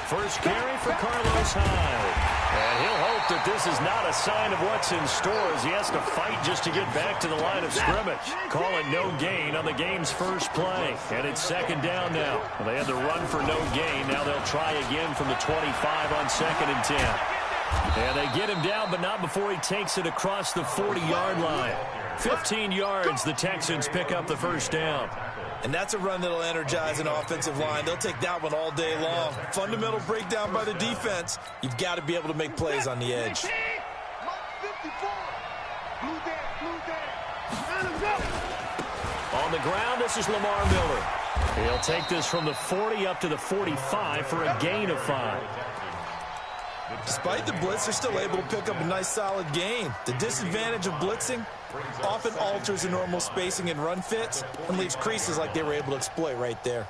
First carry for Carlos Hyde. And he'll hope that this is not a sign of what's in store as he has to fight just to get back to the line of scrimmage. Call it no gain on the game's first play. And it's second down now. Well, they had to run for no gain. Now they'll try again from the 25 on 2nd and 10. And they get him down, but not before he takes it across the 40-yard line. 15 yards, the Texans pick up the first down. And that's a run that'll energize an offensive line. They'll take that one all day long. Fundamental breakdown by the defense. You've got to be able to make plays on the edge. On the ground, this is Lamar Miller. He'll take this from the 40 up to the 45 for a gain of 5. Despite the blitz, they're still able to pick up a nice solid gain. The disadvantage of blitzing often alters the normal spacing and run fits and leaves creases like they were able to exploit right there.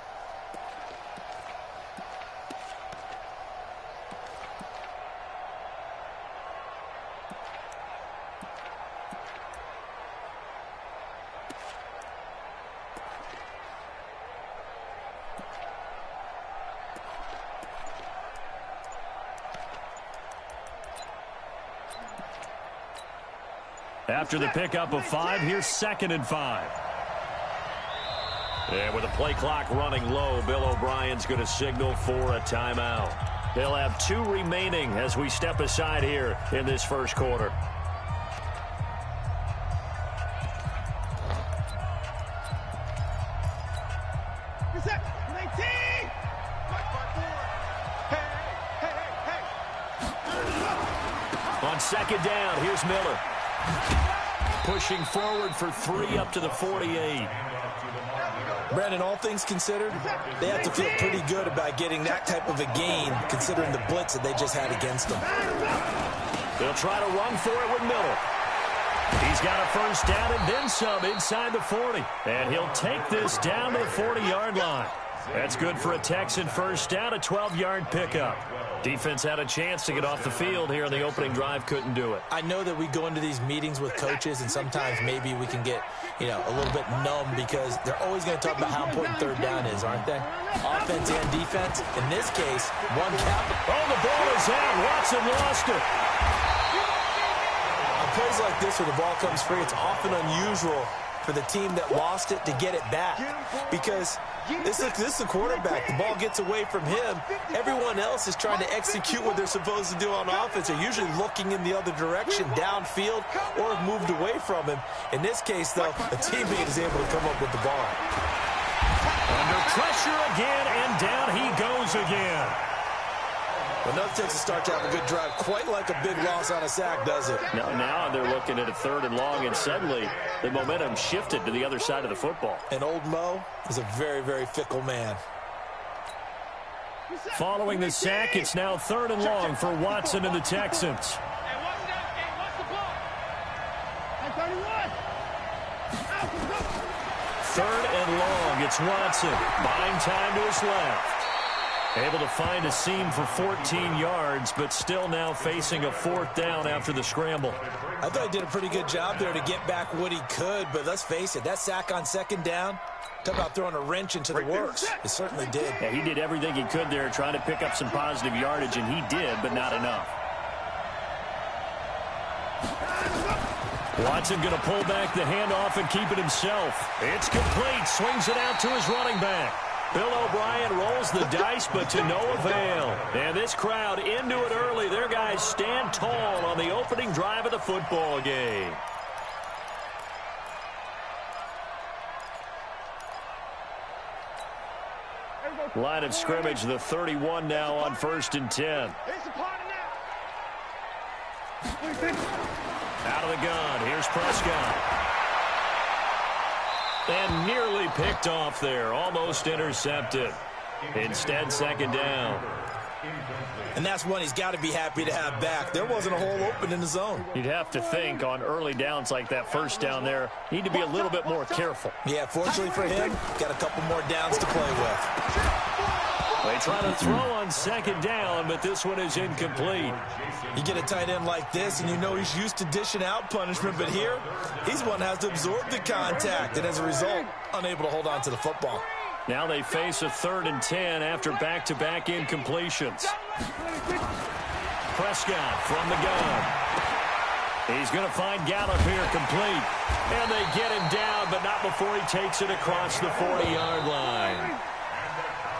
After the pickup of 5, here's 2nd and 5. And with the play clock running low, Bill O'Brien's going to signal for a timeout. They'll have 2 remaining as we step aside here in this first quarter. On 2nd down, here's Miller. Pushing forward for 3 up to the 48. Brandon, all things considered, they have to feel pretty good about getting that type of a gain considering the blitz that they just had against them. They'll try to run for it with Miller. He's got a first down and then some inside the 40. And he'll take this down to the 40-yard line. That's good for a Texan first down, a 12-yard pickup. Defense had a chance to get off the field here on the opening drive, couldn't do it. I know that we go into these meetings with coaches, and sometimes maybe we can get, a little bit numb because they're always going to talk about how important 3rd down is, aren't they? Offense and defense. In this case, one cap. Oh, the ball is out. Watson lost it. On plays like this where the ball comes free, it's often unusual for the team that lost it to get it back because this is the quarterback. The ball gets away from him. Everyone else is trying to execute what they're supposed to do on offense. They're usually looking in the other direction, downfield, or have moved away from him. In this case, though, a teammate is able to come up with the ball. Under pressure again, and down he goes again. But nothing takes a start to have a good drive quite like a big loss on a sack, does it? No, now they're looking at a 3rd and long, and suddenly the momentum shifted to the other side of the football. And old Mo is a very, very fickle man. Following the sack, it's now 3rd and long for Watson and the Texans. Third and long, it's Watson. Buying time to his left. Able to find a seam for 14 yards, but still now facing a 4th down after the scramble. I thought he did a pretty good job there to get back what he could, but let's face it, that sack on 2nd down, talk about throwing a wrench into the works. It certainly did. Yeah, he did everything he could there, trying to pick up some positive yardage, and he did, but not enough. Watson going to pull back the handoff and keep it himself. It's complete. Swings it out to his running back. Bill O'Brien rolls the dice, but to no avail. And this crowd into it early. Their guys stand tall on the opening drive of the football game. Line of scrimmage, the 31 now on 1st and 10. Out of the gun, here's Prescott. And nearly picked off there, almost intercepted. Instead, 2nd down. And that's one he's got to be happy to have back. There wasn't a hole open in the zone. You'd have to think on early downs like that first down there, need to be a little bit more careful. Yeah, fortunately for him, got a couple more downs to play with. They try to throw on second down, but this one is incomplete. You get a tight end like this, and you know he's used to dishing out punishment, but here, he's one that has to absorb the contact, and as a result, unable to hold on to the football. Now they face a 3rd and 10 after back-to-back incompletions. Prescott from the gun. He's going to find Gallup here complete. And they get him down, but not before he takes it across the 40-yard line.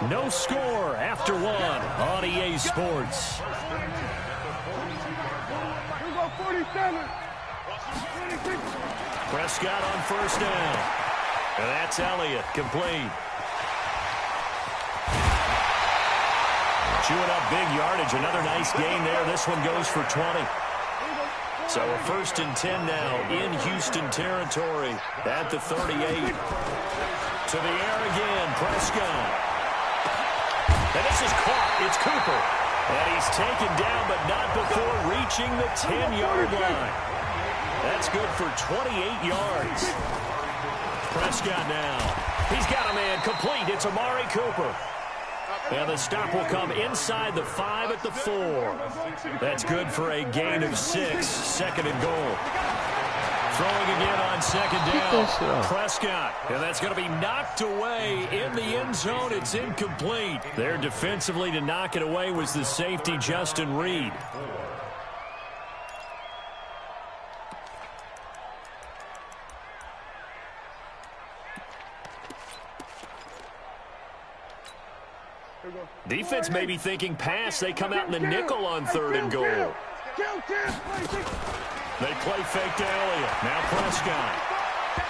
No score after one on EA Sports. Prescott on first down. And that's Elliott complete. Chewing up big yardage. Another nice gain there. This one goes for 20. So a 1st and 10 now in Houston territory at the 38. To the air again, Prescott. And this is caught. It's Cooper. And he's taken down, but not before reaching the 10-yard line. That's good for 28 yards. Prescott now. He's got a man complete. It's Amari Cooper. And the stop will come inside the 5 at the 4. That's good for a gain of 6. 2nd and goal. Throwing again on second down. Prescott. And that's going to be knocked away in the end zone. It's incomplete. There defensively to knock it away was the safety, Justin Reed. Defense may be thinking pass. They come out in the nickel on 3rd and goal. They play fake to Elliott. Now Prescott.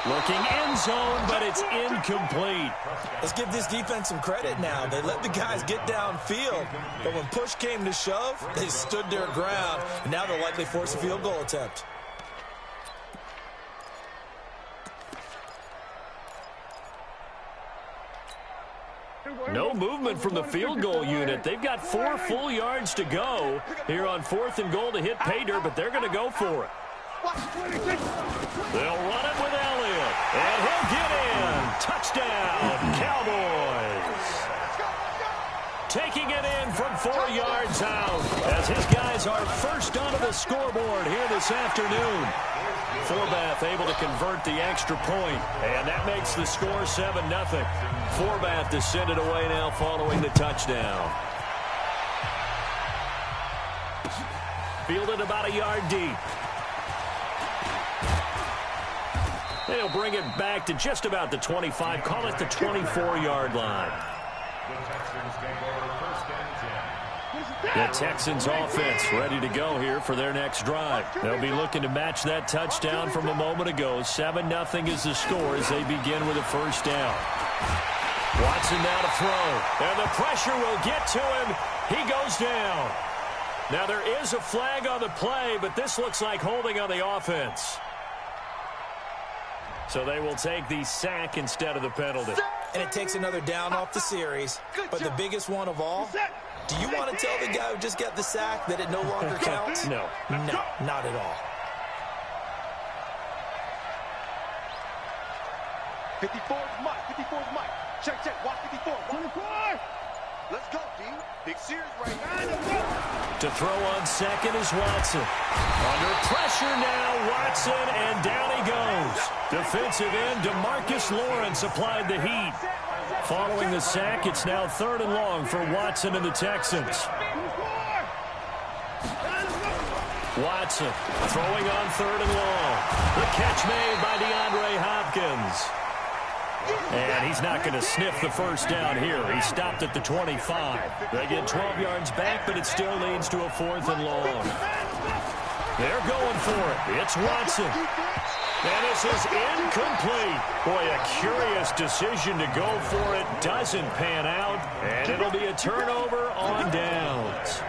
Looking end zone, but it's incomplete. Let's give this defense some credit now. They let the guys get downfield, but when push came to shove, they stood their ground, and now they'll likely force a field goal attempt. No movement from the field goal unit. They've got 4 full yards to go here on 4th and goal to hit pay dirt, but they're going to go for it. They'll run it with Elliott, and he'll get in. Touchdown, Cowboys. Taking it in from 4 yards out as his guys are first onto the scoreboard here this afternoon. Forbath able to convert the extra point, and that makes the score 7-0. Forbath to send it away now following the touchdown. Fielded about a yard deep. They'll bring it back to just about the 25. Call it the 24-yard line. The Texans offense ready to go here for their next drive. They'll be looking to match that touchdown from a moment ago. 7-0 is the score as they begin with a first down. Watson now to throw. And the pressure will get to him. He goes down. Now there is a flag on the play, but this looks like holding on the offense. So they will take the sack instead of the penalty. And it takes another down off the series. But the biggest one of all, do you want to tell the guy who just got the sack that it no longer counts? No. No, not at all. 54's Mike. 54's Mike. Check. Watch 54. 1-4. Let's go, D. Big series right now. To throw on second is Watson. Under pressure now, Watson, and down he goes. Defensive end, DeMarcus Lawrence applied the heat. Following the sack, it's now 3rd and long for Watson and the Texans. Watson throwing on 3rd and long. The catch made by DeAndre Hopkins. And he's not going to sniff the first down here. He stopped at the 25. They get 12 yards back, but it still leads to a 4th and long. They're going for it. It's Watson. And this is incomplete. Boy, a curious decision to go for it. Doesn't pan out. And it'll be a turnover on downs.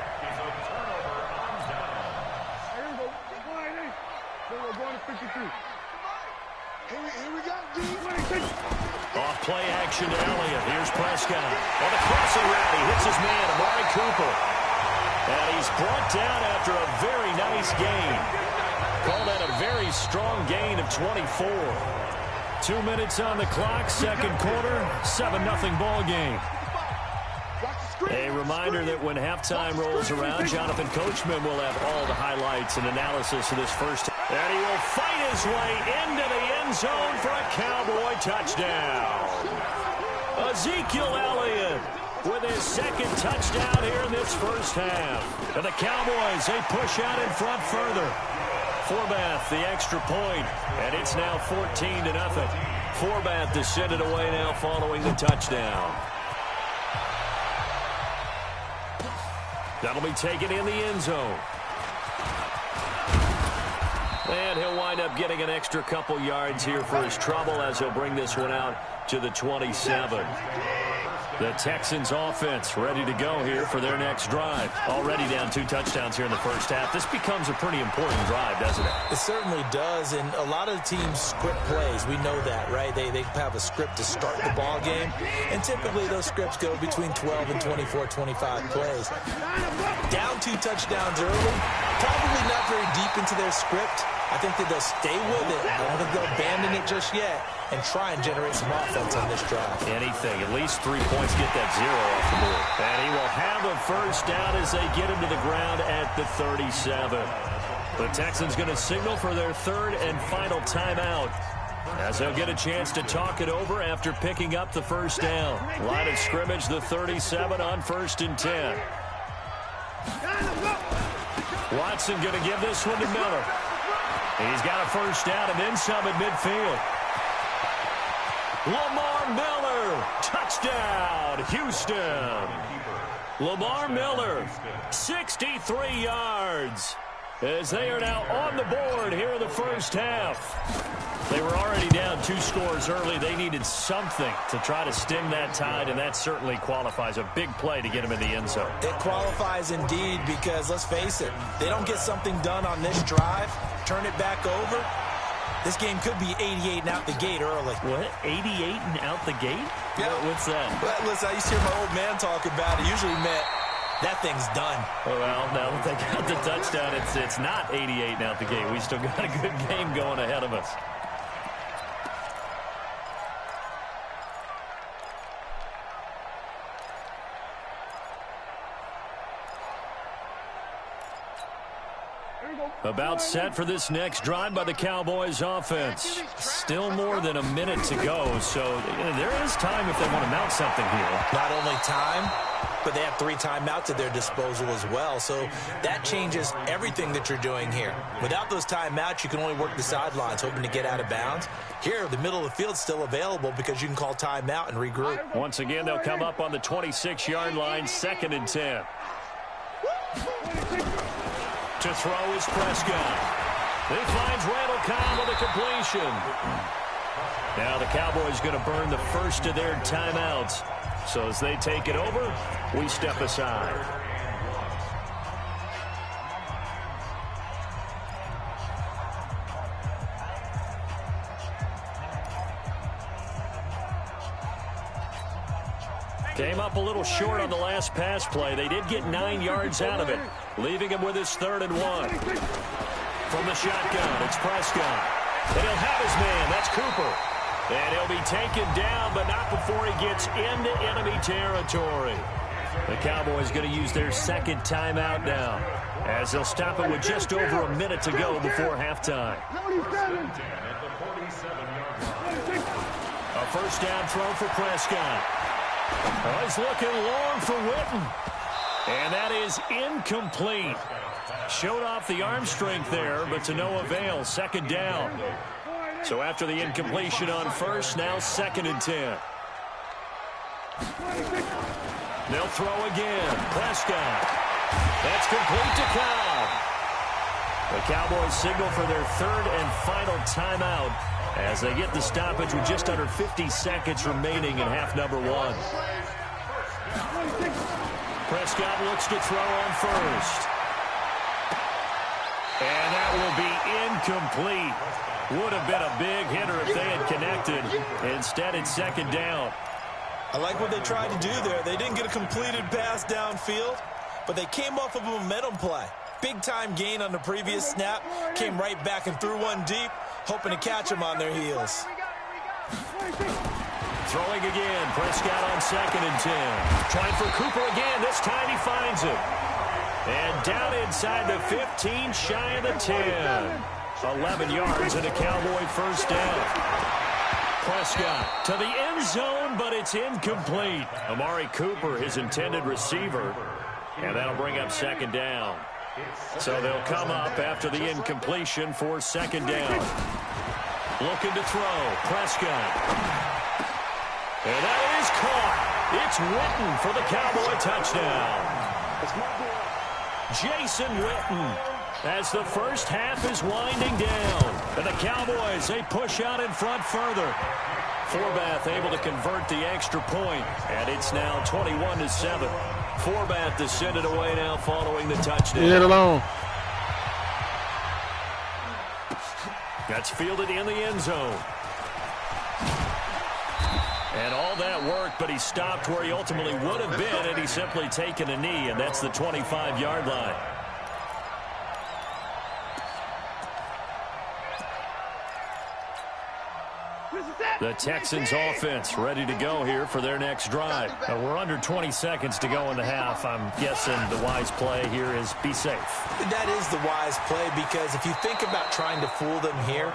Off play action to Elliott. Here's Prescott. On the crossing route, he hits his man, Amari Cooper. And he's brought down after a very nice gain. Call that a very strong gain of 24. 2 minutes on the clock, second quarter, 7-0 ball game. reminder that when halftime rolls around, Jonathan Coachman will have all the highlights and analysis of this first. And he will fight his way into the end zone for a Cowboy touchdown. Ezekiel Elliott with his second touchdown here in this first half. And the Cowboys, they push out in front further. Forbath, the extra point, and it's now 14-0. Forbath to send it away now following the touchdown. That'll be taken in the end zone. And he'll wind up getting an extra couple yards here for his trouble as he'll bring this one out to the 27. The Texans offense ready to go here for their next drive. Already down 2 touchdowns here in the first half. This becomes a pretty important drive, doesn't it? It certainly does, and a lot of teams script plays. We know that, right? They have a script to start the ball game, and typically those scripts go between 12 and 24, 25 plays. Down 2 touchdowns early, probably not very deep into their script. I think that they'll stay with it. I don't think they'll abandon it just yet and try and generate some offense on this drive. Anything. At least 3 points, get that 0 off the board. And he will have a first down as they get him to the ground at the 37. The Texans going to signal for their third and final timeout, as they'll get a chance to talk it over after picking up the first down. Line of scrimmage, the 37 on 1st and 10. Watson going to give this one to Miller. He's got a first down and then some at midfield. Lamar Miller, touchdown, Houston. Lamar Miller, 63 yards, as they are now on the board here in the first half. They were already down 2 scores early. They needed something to try to stem that tide, and that certainly qualifies. A big play to get him in the end zone. It qualifies indeed because, let's face it, they don't get something done on this drive, turn it back over, this game could be 88 and out the gate early. What? 88 and out the gate? Yeah. What's that? Well, listen, I used to hear my old man talk about it. Usually meant that thing's done. Well, now that they got the touchdown, it's not 88 and out the gate. We still got a good game going ahead of us. About set for this next drive by the Cowboys offense. Still more than a minute to go, so there is time if they want to mount something here. Not only time, but they have 3 timeouts at their disposal as well, so that changes everything that you're doing here. Without those timeouts, you can only work the sidelines, hoping to get out of bounds. Here, the middle of the field's still available because you can call timeout and regroup. Once again, they'll come up on the 26-yard line, 2nd and 10. To throw is Prescott. He finds Randall Cobb with a completion. Now the Cowboys going to burn the first of their timeouts. So as they take it over, we step aside. Came up a little short on the last pass play. They did get 9 yards out of it, leaving him with his 3rd and 1. From the shotgun, it's Prescott. And he'll have his man. That's Cooper. And he'll be taken down, but not before he gets into enemy territory. The Cowboys going to use their 2nd timeout now, as they'll stop it with just over a minute to go before halftime. A first down throw for Prescott. Oh, he's looking long for Witten. And that is incomplete. Showed off the arm strength there, but to no avail. 2nd down. So after the incompletion on first, now 2nd and 10. They'll throw again. Prescott. That's complete to Cobb. The Cowboys signal for their 3rd and final timeout as they get the stoppage with just under 50 seconds remaining in half number 1. Prescott looks to throw on first. And that will be incomplete. Would have been a big hitter if they had connected. Instead, it's 2nd down. I like what they tried to do there. They didn't get a completed pass downfield, but they came off of a momentum play. Big-time gain on the previous snap. Came right back and threw one deep, hoping to catch them on their heels. Throwing again. Prescott on 2nd and 10. Trying for Cooper again. This time he finds him. And down inside the 15, shy of the 10. 11 yards and a Cowboy first down. Prescott to the end zone, but it's incomplete. Amari Cooper, his intended receiver. And that'll bring up 2nd down. So they'll come up after the incompletion for 2nd down. Looking to throw. Prescott. And that is caught. It's Witten for the Cowboy touchdown. Jason Witten as the first half is winding down. And the Cowboys, they push out in front further. Forbath able to convert the extra point, and it's now 21-7. Forbath to send it away now following the touchdown. Get it alone. That's fielded in the end zone. And all that work, but he stopped where he ultimately would have been, and he's simply taken a knee, and that's the 25-yard line. The Texans offense ready to go here for their next drive. We're under 20 seconds to go in the half. I'm guessing the wise play here is be safe. That is the wise play, because if you think about trying to fool them here,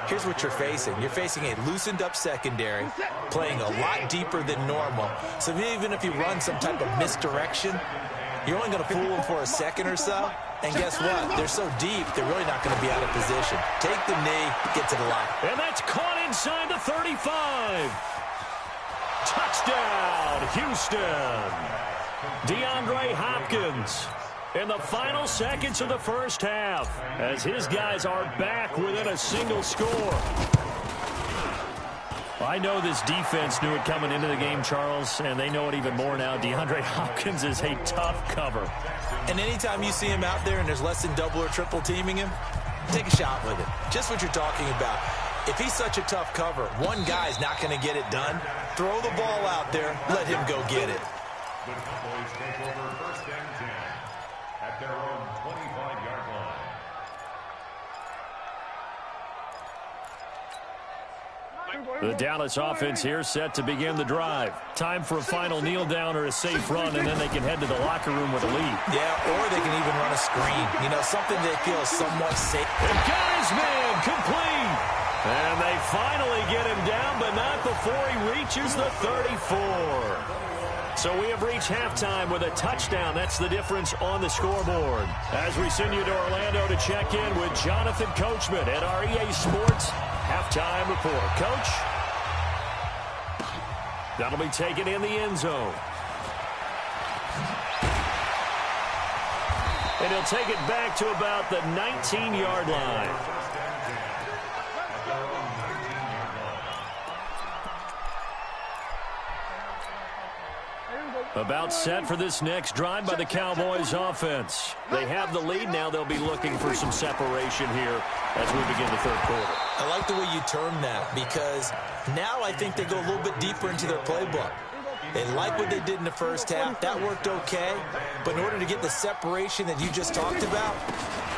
here's what you're facing. You're facing a loosened up secondary, playing a lot deeper than normal. So even if you run some type of misdirection, you're only going to fool them for a second or so. And guess what? They're so deep, they're really not going to be out of position. Take the knee, get to the line. And that's caught inside the 35. Touchdown, Houston. DeAndre Hopkins in the final seconds of the first half as his guys are back within a single score. I know this defense knew it coming into the game, Charles, and they know it even more now. DeAndre Hopkins is a tough cover. And anytime you see him out there and there's less than double or triple teaming him, take a shot with him. Just what you're talking about. If he's such a tough cover, one guy's not going to get it done. Throw the ball out there. Let him go get it. The Cowboys take over 1st and 10 at their own 25-yard line. The Dallas offense here set to begin the drive. Time for a final kneel down or a safe run, and then they can head to the locker room with a lead. Yeah, or they can even run a screen. You know, something they feel somewhat safe. And got his man complete. And they finally get him down, but not before he reaches the 34. So we have reached halftime with a touchdown. That's the difference on the scoreboard. As we send you to Orlando to check in with Jonathan Coachman at our EA Sports halftime report. Coach? That'll be taken in the end zone. And he'll take it back to about the 19-yard line. About set for this next drive by the Cowboys offense. They have the lead. Now they'll be looking for some separation here as we begin the third quarter. I like the way you term that, because now I think they go a little bit deeper into their playbook. They like what they did in the first half. That worked okay. But in order to get the separation that you just talked about,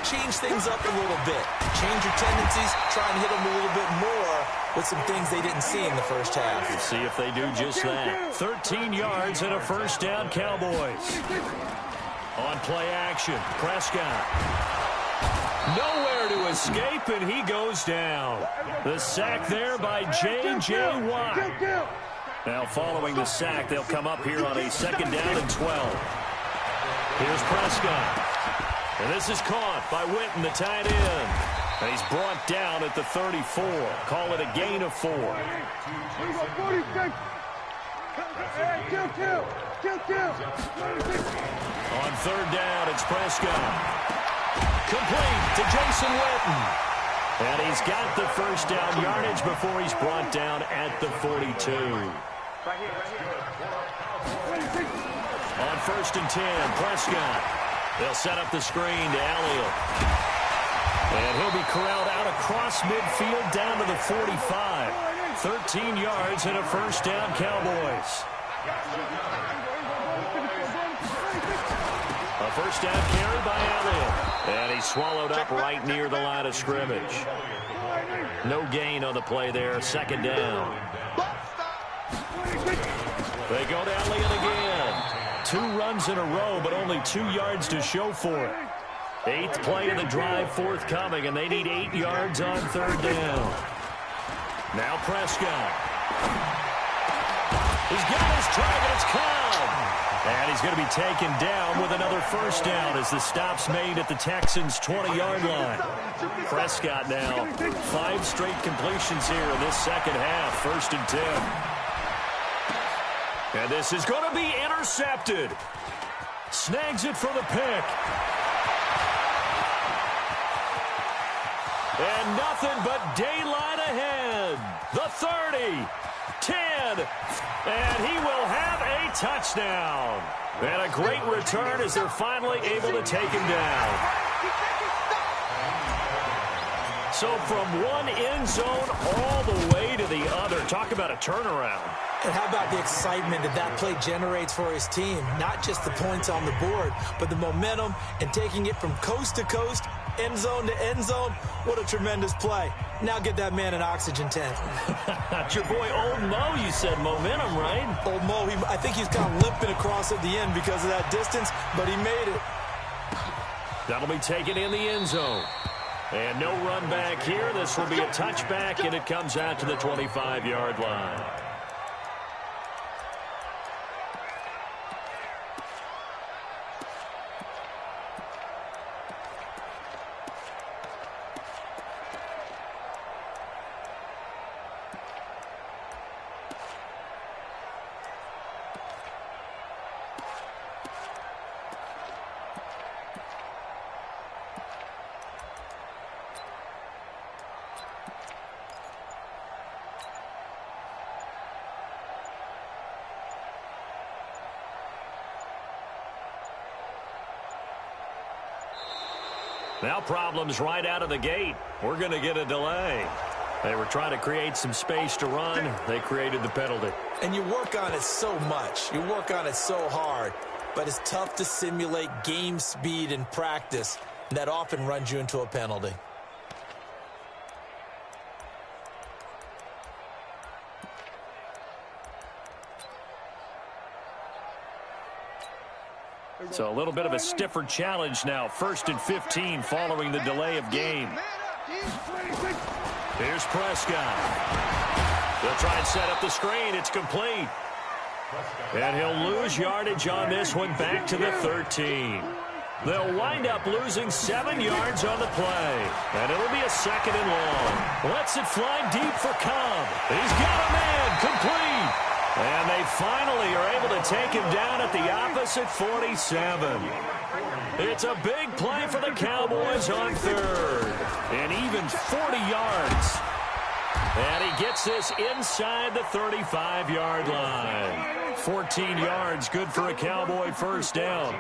change things up a little bit. Change your tendencies. Try and hit them a little bit more with some things they didn't see in the first half. We'll see if they do just that. 13 yards and a first down, Cowboys. On play action, Prescott. Nowhere to escape, and he goes down. The sack there by J.J. Watt. Now following the sack, they'll come up here on a 2nd down and 12. Here's Prescott. And this is caught by Witten, the tight end. And he's brought down at the 34. Call it a gain of 4. On 3rd down, it's Prescott. Complete to Jason Witten. And he's got the first down yardage before he's brought down at the 42. On 1st and 10, Prescott. They'll set up the screen to Elliott. And he'll be corralled out across midfield down to the 45. 13 yards and a first down, Cowboys. A first down carry by Elliott. And he's swallowed up right near the line of scrimmage. No gain on the play there. 2nd down. They go to Elliott again. 2 runs in a row, but only 2 yards to show for it. 8th play of the drive forthcoming, and they need 8 yards on 3rd down. Now Prescott. He's got his target. It's Cobb. And he's going to be taken down with another first down as the stop's made at the Texans' 20-yard line. Prescott now 5 straight completions here in this second half. 1st and 10. And this is going to be intercepted. Snags it for the pick. And nothing but daylight ahead. The 30, 10, and he will have a touchdown. And a great return as they're finally able to take him down. So from one end zone all the way to the other. Talk about a turnaround. And how about the excitement that play generates for his team? Not just the points on the board, but the momentum and taking it from coast to coast, end zone to end zone. What a tremendous play. Now get that man an oxygen tent. That's your boy Old Mo, you said. Momentum, right? Old Mo, I think he's kind of limping across at the end because of that distance, but he made it. That'll be taken in the end zone. And no run back here. This will be a touchback, and it comes out to the 25-yard line. Now problems right out of the gate. We're going to get a delay. They were trying to create some space to run. They created the penalty. And you work on it so much. You work on it so hard. But it's tough to simulate game speed in practice. That often runs you into a penalty. So a little bit of a stiffer challenge now. 1st and 15 following the delay of game. Here's Prescott. They'll try and set up the screen. It's complete. And he'll lose yardage on this one back to the 13. They'll wind up losing 7 yards on the play. And it'll be a 2nd and long. Lets it fly deep for Cobb. He's got a man. Complete. And they finally are able to take him down at the opposite 47. It's a big play for the Cowboys on 3rd. And even 40 yards. And he gets this inside the 35-yard line. 14 yards, good for a Cowboy first down.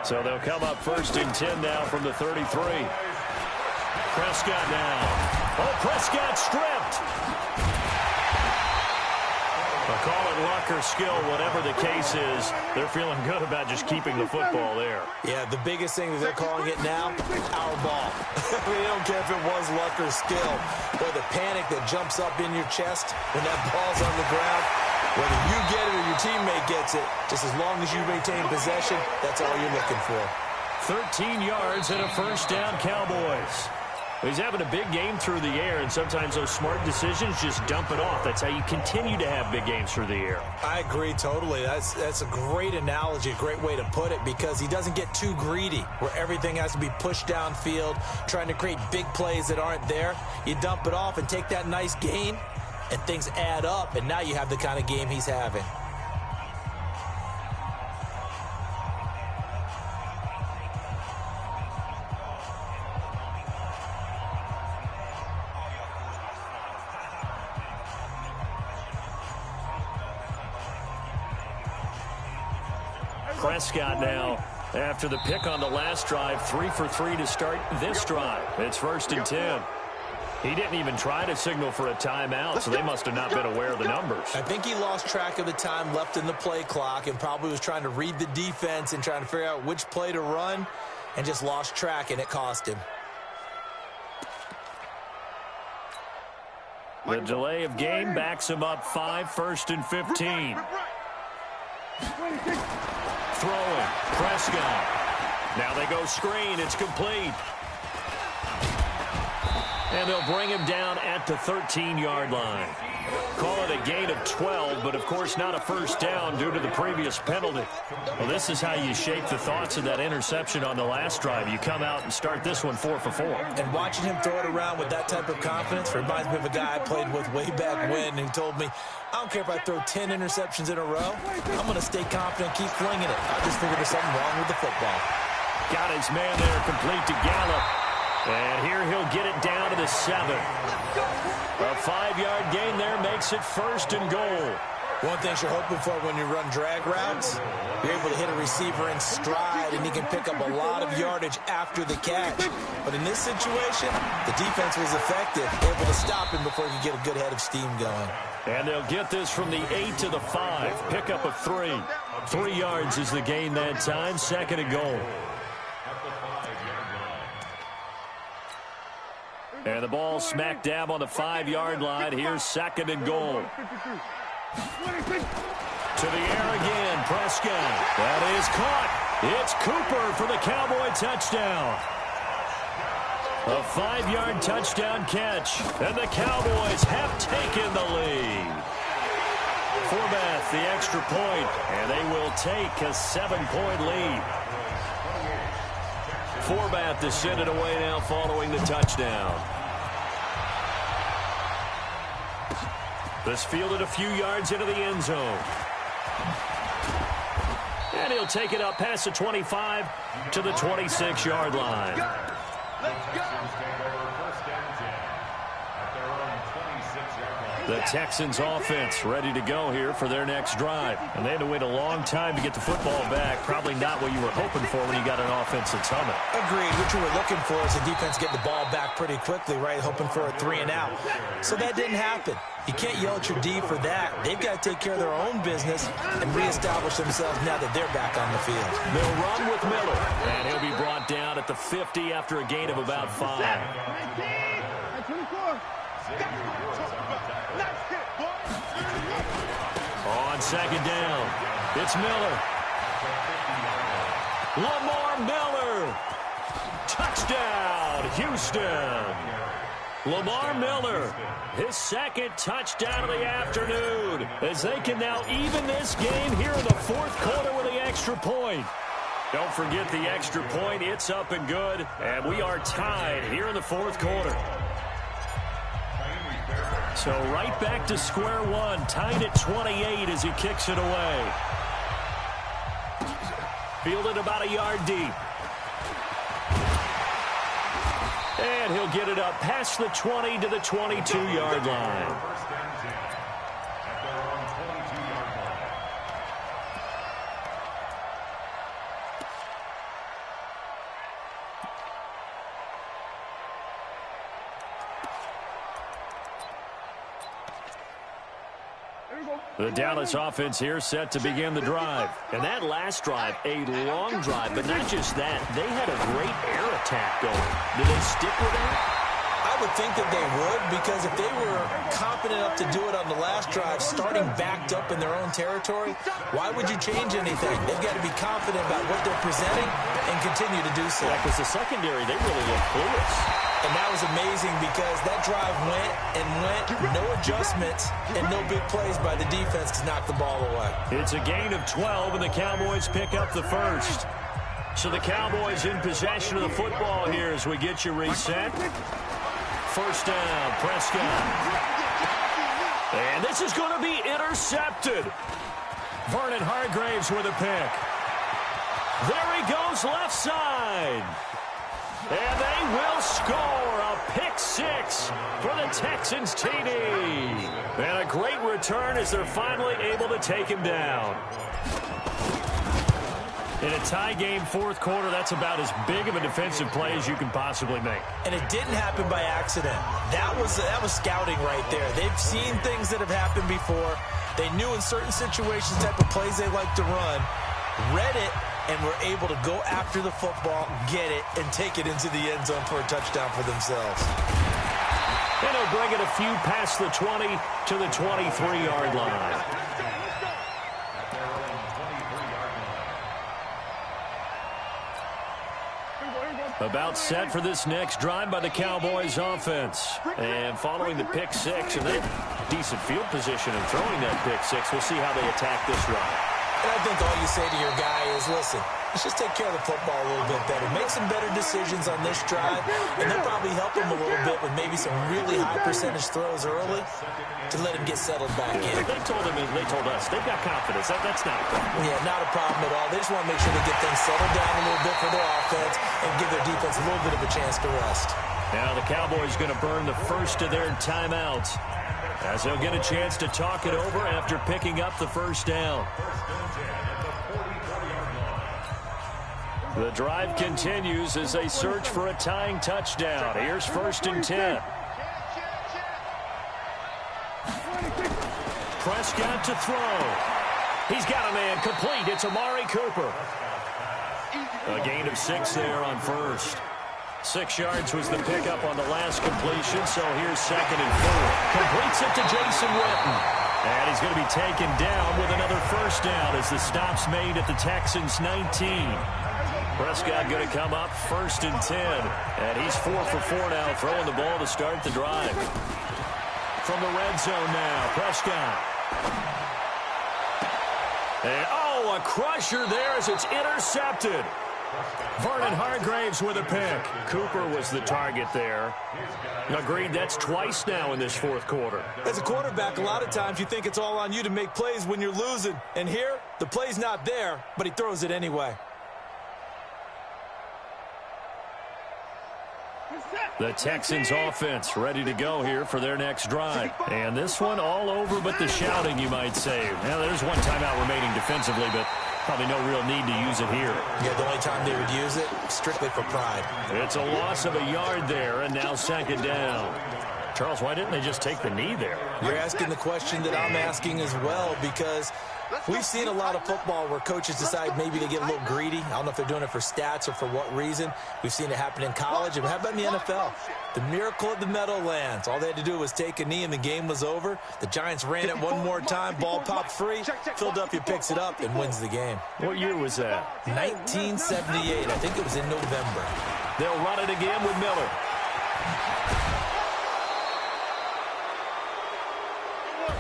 So they'll come up 1st and 10 now from the 33. Prescott now. Oh, Prescott stripped. They'll call it luck or skill, whatever the case is. They're feeling good about just keeping the football there. Yeah, the biggest thing that they're calling it now, our ball. They don't care if it was luck or skill. Or the panic that jumps up in your chest when that ball's on the ground. Whether you get it or your teammate gets it, just as long as you maintain possession, that's all you're looking for. 13 yards and a first down, Cowboys. He's having a big game through the air, and sometimes those smart decisions just dump it off. That's how you continue to have big games through the air. I agree totally. That's a great analogy, a great way to put it, because he doesn't get too greedy where everything has to be pushed downfield, trying to create big plays that aren't there. You dump it off and take that nice gain, and things add up, and now you have the kind of game he's having. Prescott now, after the pick on the last drive, 3 for 3 to start this drive. It's 1st and 10. He didn't even try to signal for a timeout, so they must have not been aware of the numbers. I think he lost track of the time left in the play clock and probably was trying to read the defense and trying to figure out which play to run and just lost track, and it cost him. The delay of game backs him up 5, 1st and 15. Throwing. Prescott. Now they go screen. It's complete. And they'll bring him down at the 13-yard line. Call it a gain of 12, but of course not a first down due to the previous penalty. Well, this is how you shape the thoughts of that interception on the last drive. You come out and start this one 4 for 4. And watching him throw it around with that type of confidence reminds me of a guy I played with way back when who told me, I don't care if I throw 10 interceptions in a row, I'm going to stay confident and keep flinging it. I just figured there's something wrong with the football. Got his man there, complete to Gallup. And here he'll get it down to the 7. A 5-yard gain there makes it 1st and goal. One thing you're hoping for when you run drag routes, you're able to hit a receiver in stride, and he can pick up a lot of yardage after the catch. But in this situation, the defense was effective, able to stop him before he could get a good head of steam going. And they'll get this from the 8 to the 5. Pick up a 3. 3 yards is the gain that time, 2nd and goal. And the ball smack dab on the 5-yard line. Here's 2nd and goal. To the air again, Prescott. That is caught. It's Cooper for the Cowboy touchdown. A 5-yard touchdown catch. And the Cowboys have taken the lead. Forbath, the extra point, and they will take a 7-point lead. Forbath to send it away now following the touchdown. This fielded a few yards into the end zone. And he'll take it up past the 25 to the 26-yard line. The Texans offense ready to go here for their next drive. And they had to wait a long time to get the football back. Probably not what you were hoping for when you got an offense that's humming. Agreed. What you were looking for is the defense getting the ball back pretty quickly, right? Hoping for a 3-and-out. So that didn't happen. You can't yell at your D for that. They've got to take care of their own business and reestablish themselves now that they're back on the field. They'll run with Miller. And he'll be brought down at the 50 after a gain of about 5. On 2nd down, it's Miller. Lamar Miller. Touchdown, Houston. Lamar Miller, his 2nd touchdown of the afternoon, as they can now even this game here in the 4th quarter with the extra point. Don't forget the extra point. It's up and good, and we are tied here in the 4th quarter. So right back to square one, tied at 28 as he kicks it away. Fielded about a yard deep. And he'll get it up past the 20 to the 22-yard line. The Dallas offense here set to begin the drive. And that last drive, a long drive, but not just that. They had a great air attack going. Did they stick with that? I would think that they would, because if they were confident enough to do it on the last drive, starting backed up in their own territory, why would you change anything? They've got to be confident about what they're presenting and continue to do so. Yeah, because the secondary, they really look clueless. And that was amazing because that drive went and went, no adjustments, and no big plays by the defense to knock the ball away. It's a gain of 12, and the Cowboys pick up the first. So the Cowboys in possession of the football here as we get you reset. First down, Prescott. And this is going to be intercepted. Vernon Hargreaves with a pick. There he goes left side. And they will score a pick 6 for the Texans TD. And a great return as they're finally able to take him down. In a tie game, 4th quarter, that's about as big of a defensive play as you can possibly make. And it didn't happen by accident. That was scouting right there. They've seen things that have happened before. They knew in certain situations type of plays they like to run, read it, and were able to go after the football, get it, and take it into the end zone for a touchdown for themselves. And they'll bring it a few past the 20 to the 23-yard line. About set for this next drive by the Cowboys offense. And following the pick six, and then decent field position and throwing that pick six. We'll see how they attack this run. And I think all you say to your guy is, listen, let's just take care of the football a little bit better. Make some better decisions on this drive, and they'll probably help him a little bit with maybe some really high percentage throws early to let him get settled back in. They told us, they've got confidence. That's not a problem. Yeah, not a problem at all. They just want to make sure they get things settled down a little bit for their offense and give their defense a little bit of a chance to rest. Now the Cowboys going to burn the first of their timeouts, as they'll get a chance to talk it over after picking up the first down. The drive continues as they search for a tying touchdown. Here's 1st and 10. Prescott to throw. He's got a man complete. It's Amari Cooper. A gain of 6 there on first. 6 yards was the pickup on the last completion, so here's 2nd and 4. Completes it to Jason Witten. And he's going to be taken down with another first down as the stop's made at the Texans' 19. Prescott going to come up 1st and 10. And he's 4 for 4 now, throwing the ball to start the drive. From the red zone now, Prescott. And, a crusher there as it's intercepted. Vernon Hargreaves with a pick. Cooper was the target there. Agreed, that's twice now in this 4th quarter. As a quarterback, a lot of times you think it's all on you to make plays when you're losing. And here, the play's not there, but he throws it anyway. The Texans offense ready to go here for their next drive. And this one all over but the shouting, you might say. Now, there's one timeout remaining defensively, but probably no real need to use it here. Yeah, the only time they would use it, strictly for pride. It's a loss of a yard there, and now 2nd down. Charles, why didn't they just take the knee there? You're asking the question that I'm asking as well, because we've seen a lot of football where coaches decide maybe to get a little greedy. I don't know if they're doing it for stats or for what reason. We've seen it happen in college. And how about in the NFL? The miracle of the Meadowlands. All they had to do was take a knee and the game was over. The Giants ran it one more time. Ball popped free. Philadelphia picks it up and wins the game. What year was that? 1978. I think it was in November. They'll run it again with Miller.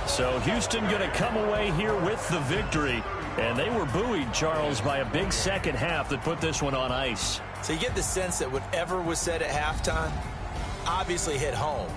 So Houston going to come away here with the victory. And they were buoyed, Charles, by a big second half that put this one on ice. So you get the sense that whatever was said at halftime obviously hit home.